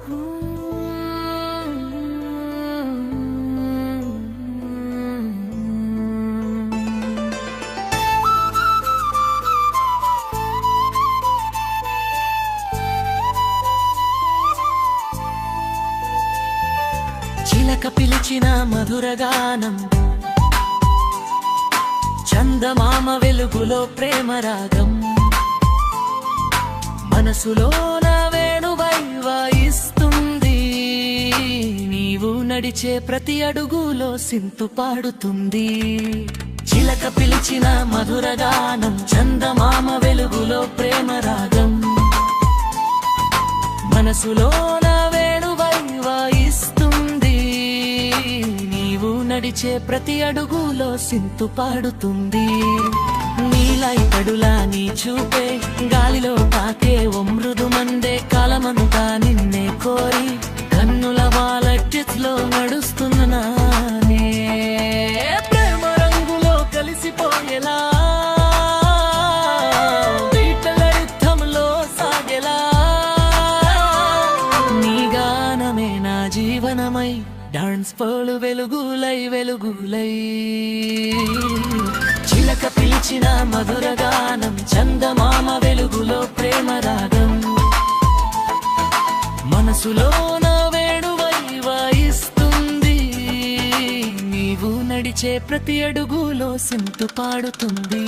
చిలక పిలిచిన మధురగానం, చందమామ వెలుగులో ప్రేమ రాగం, మనసులోన వేణువై వాయిస్తుంది. నీవు నడిచే ప్రతి అడుగులో సింతు పాడుతుంది. చిలక పిలిచిన మధురగానం, చందమామ వెలుగులో ప్రేమ రాగం, మనసులోన వేణువై వాయిస్తుంది. నీవు నడిచే ప్రతి అడుగులో సింతు పాడుతుంది. నీలై పడులా నీ చూపే గాలిలో తాకే ఓ మృదుమందే, కాలమంతా నిన్నే కోరి కన్నుల వాలెట్లో నడుస్తున్నానే. ప్రేమ రంగులో కలిసిపోయేలా, బీటల యుద్ధంలో సాగేలా, నీ గానమే నా జీవనమై డాన్స్ పోలు వెలుగులై వెలుగులై. చిలక పిలిచిన మధురగానం, చందమామ వెలుగులో ప్రేమ రాగం, మనసులోన వేణువై వాయిస్తుంది. నీవు నడిచే ప్రతి అడుగులో సింతు పాడుతుంది.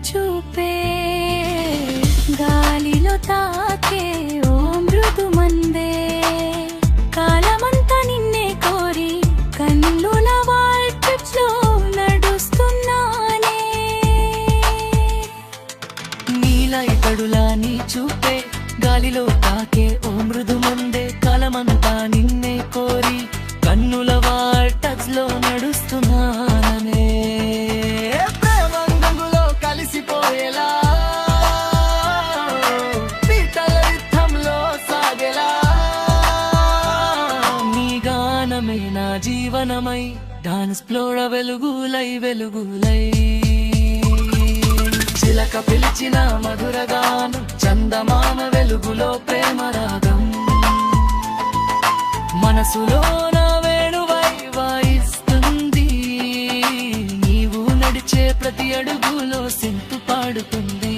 చూపే గాలిలో తాకే ఓ మృదుమందే, కాలమంతా నిన్నే కోరి కన్నుల వాల్టెట్లో నడుస్తున్నానే. నీలై పడులా నీ చూపే గాలిలో తాకే ఓ మృదుమందే, కాలమంతా నిన్నే కోరి కన్నుల వాల్టెట్లో నడుస్తున్నానే. కలిసిపోయేలా, బీటల యుద్ధంలో సాగేలా, నీ గానమే నా జీవనమై డాన్స్ ఫ్లోర్ వెలుగులై వెలుగులై. చిలక పిలిచిన మధురగానం, చందమామ వెలుగులో ప్రేమ రాగం, మనసులోన వేణువై వాయిస్తుంది. నీవు నడిచే ప్రతి అడుగులో సింతు పాడుతుంది.